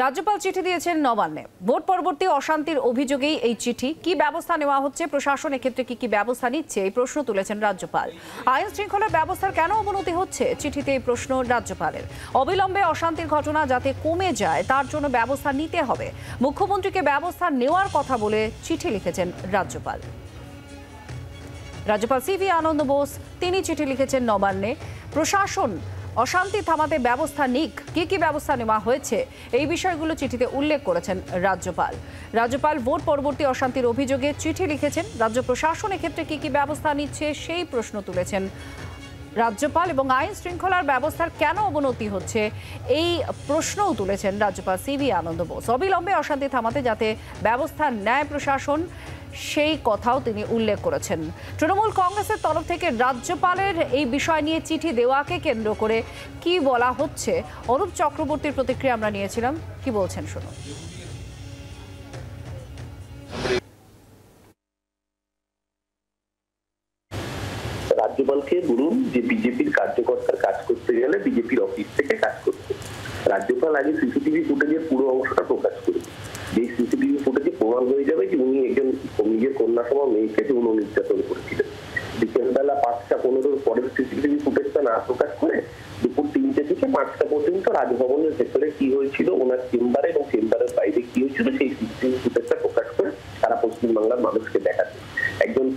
রাজ্যপাল চিঠি দিয়েছেন নবান্নে। ভোট পরবর্তী অশান্তির অভিযোগেই এই চিঠি। কি ব্যবস্থা নেওয়া হচ্ছে, প্রশাসন এক্ষেত্রে কি ব্যবস্থা নিচ্ছে, এই প্রশ্ন তুলেছেন রাজ্যপাল। আইন শৃঙ্খলার ব্যবস্থার কেন অবনতি হচ্ছে, চিঠিতে এই প্রশ্ন রাজ্যপালের। অবিলম্বে অশান্তির ঘটনা যাতে কমে যায় তার জন্য ব্যবস্থা নিতে হবে। মুখ্যমন্ত্রীকে ব্যবস্থা নেওয়ার কথা বলে চিঠি লিখেছেন রাজ্যপাল। রাজ্যপাল সিভি আনন্দ বোস তিনি চিঠি লিখেছেন নবান্নে। প্রশাসন অশান্তি থামাতে ব্যবস্থা নিক, কি ব্যবস্থা নেওয়া হয়েছে এই বিষয়গুলো চিঠিতে উল্লেখ করেছেন রাজ্যপাল। রাজ্যপাল ভোট পরবর্তী অশান্তির অভিযোগে চিঠি লিখেছেন। রাজ্য প্রশাসন এক্ষেত্রে কি ব্যবস্থা নিচ্ছে সেই প্রশ্ন তুলেছেন রাজ্যপাল, এবং আইন শৃঙ্খলার ব্যবস্থার কেন অবনতি হচ্ছে এই প্রশ্নও তুলেছেন রাজ্যপাল সিভি আনন্দ বোস। অবিলম্বে অশান্তি থামাতে যাতে ব্যবস্থা নেয় প্রশাসন সেই কথাও তিনি উল্লেখ করেছেন। তৃণমূল কংগ্রেসের তরফ থেকে রাজ্যপালের এই বিষয় নিয়ে চিঠি দেওয়াকে কেন্দ্র করে কি বলা হচ্ছে, অরূপ চক্রবর্তীর প্রতিক্রিয়া আমরা নিয়েছিলাম। কি বলছেন শুনুন। রাজ্যপালকে বলুন যে বিজেপির কার্যকর্তার কাজ করতে গেলে বিজেপির অফিস থেকে কাজ করতে। রাজ্যপাল আগে সিসিটিভি ফুটেজের পুরো অংশটা প্রকাশ করবে। যে সিসিটিভি ফুটেজে প্রমাণ হয়ে যাবে যে উনি একজন নিজের কন্যা সহ মেয়েকে যৌন নির্যাতন করেছিলেন। বিকেলবেলা 5:15 পরের সিসিটিভি ফুটেজটা না প্রকাশ করে দুপুর 3টে থেকে 5টা পর্যন্ত রাজভবনের ভেতরে কি হয়েছিল, ওনার চেম্বারে এবং চেম্বারের বাইরে কি হয়েছিল সেই সিসিটিভি ফুটেজটা প্রকাশ করে সারা পশ্চিমবাংলার মানুষকে দেখাচ্ছে। একজন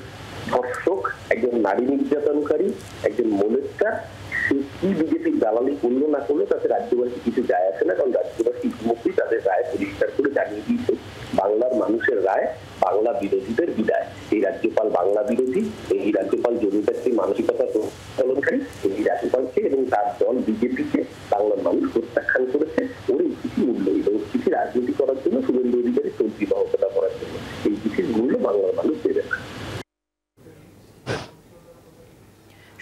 ধর্ষক, একজন নারী নির্যাতনকারী, একজন মোলেস্টার সে কি বিজেপির দালালি করলো না করলো তাতে রাজ্যবাসী কিছু যায় আসে না, কারণ রাজ্যবাসী ইতিমধ্যেই তাদের রায় পরিষ্কার করে জানিয়ে দিয়েছে বাংলার মানুষের রায় বাংলা বিরোধীদের বিদায়। এই রাজ্যপাল বাংলা বিরোধী, এই রাজ্যপাল জমিদারি মানসিকতা প্রচলনকারী, এই রাজ্যপালকে এবং তার দল বিজেপিকে বাংলার মানুষ প্রত্যাখ্যান করেছে। ওর এই চিঠি মূল্যহীন, ওর চিঠি রাজনীতি করার জন্য, শুভেন্দু অধিকারী চলতি বাহকতা করার জন্য। এই চিঠির মূল্য বাংলার মানুষ দেবে না।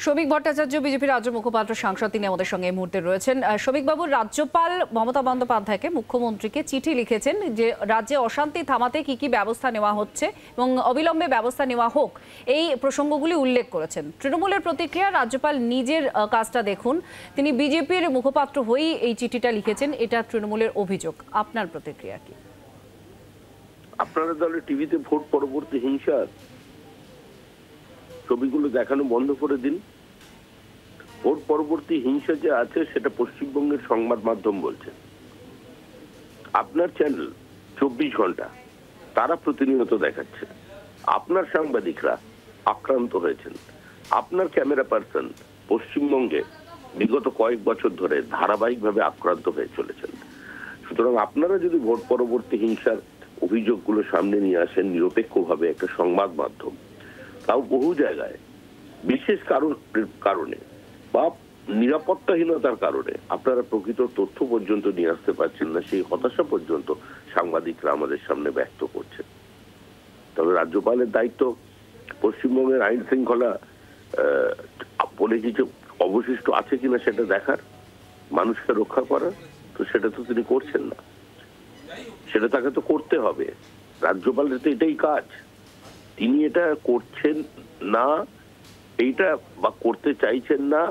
শ্রমিক ভট্টাচার্য বিজেপির রাজ্য মুখপাত্র সাংসদ, তিনি আমাদের সঙ্গে এই মুহূর্তে রয়েছেন। শ্রমিকবাবু, রাজ্যপাল মমতা বন্দ্যোপাধ্যায়কে, মুখ্যমন্ত্রীকে চিঠি লিখেছেন যে রাজ্যে অশান্তি থামাতে কি ব্যবস্থা নেওয়া হচ্ছে এবং অবিলম্বে ব্যবস্থা নেওয়া হোক, এই প্রসঙ্গগুলি উল্লেখ করেছেন। তৃণমূলের প্রতিক্রিয়া, রাজ্যপাল নিজের কাজটা দেখুন, তিনি বিজেপির মুখপাত্র হয়েই এই চিঠিটা লিখেছেন, এটা তৃণমূলের অভিযোগ। আপনার প্রতিক্রিয়া কি? আপনারা দলের টিভিতে ভোট পরবর্তী হিংসার ছবিগুলো দেখানো বন্ধ করে দিন। ভোট পরবর্তী হিংসা যে আছে সেটা পশ্চিমবঙ্গের সংবাদ মাধ্যম বলছে। আপনার চ্যানেল 24 ঘন্টা তারা প্রতিনিয়ত দেখাচ্ছে। আপনার সাংবাদিকরা আক্রান্ত হয়েছেন। আপনার ক্যামেরা পার্সন পশ্চিমবঙ্গে বিগত কয়েক বছর ধরে ধারাবাহিকভাবে আক্রান্ত হয়ে চলেছেন। সুতরাং আপনারা যদি ভোট পরবর্তী হিংসার অভিযোগগুলো সামনে নিয়ে আসেন নিরপেক্ষভাবে একটা সংবাদ মাধ্যম, তাও বহু জায়গায় বিশেষ কারণে বা নিরাপত্তাহীনতার কারণে আপনারা প্রকৃত তথ্য পর্যন্ত নিয়ে আসতে পারছেন না, সেই হতাশা পর্যন্ত সাংবাদিকরা আমাদের সামনে ব্যক্ত করছেন। তবে রাজ্যপালের দায়িত্ব পশ্চিমবঙ্গের আইন শৃঙ্খলা বলে কিছু অবশিষ্ট আছে কিনা সেটা দেখার, মানুষকে রক্ষা করার। তো সেটা তো তিনি করছেন না, সেটা তাকে তো করতে হবে। রাজ্যপালের তো এটাই কাজ। তিনি এটা করছেন না, এইটা বা করতে চাইছেন না,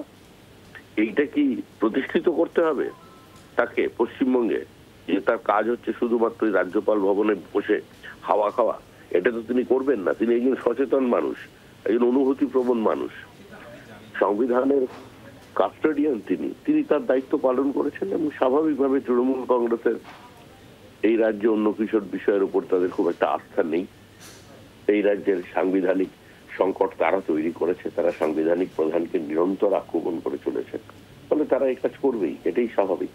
এইটা কি প্রতিষ্ঠিত করতে হবে তাকে পশ্চিমবঙ্গে, যে তার কাজ হচ্ছে শুধুমাত্র রাজ্যপাল ভবনে বসে হাওয়া খাওয়া? এটা তো তিনি করবেন না। তিনি একজন সচেতন মানুষ, একজন অনুভূতিপ্রবণ মানুষ, সংবিধানের কাস্টোডিয়ান। তিনি তার দায়িত্ব পালন করেছেন এবং স্বাভাবিকভাবে তৃণমূল কংগ্রেসের এই রাজ্যে অন্য কিছু বিষয়ের উপর তাদের খুব একটা আস্থা নেই। এই রাজ্যের সাংবিধানিক সংকট তারা তৈরি করেছে, তারা সাংবিধানিক প্রধানকে নিরন্তর আক্রমণ করে চলেছে, ফলে তারা এই কাজ করবেই, এটাই স্বাভাবিক।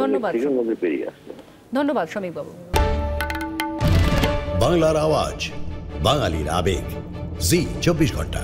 ধন্যবাদ, পেরিয়ে আসবে। ধন্যবাদ শ্রমিক বাবু। বাংলার আওয়াজ, বাঙালির আবেগ, জি 24 ঘন্টা।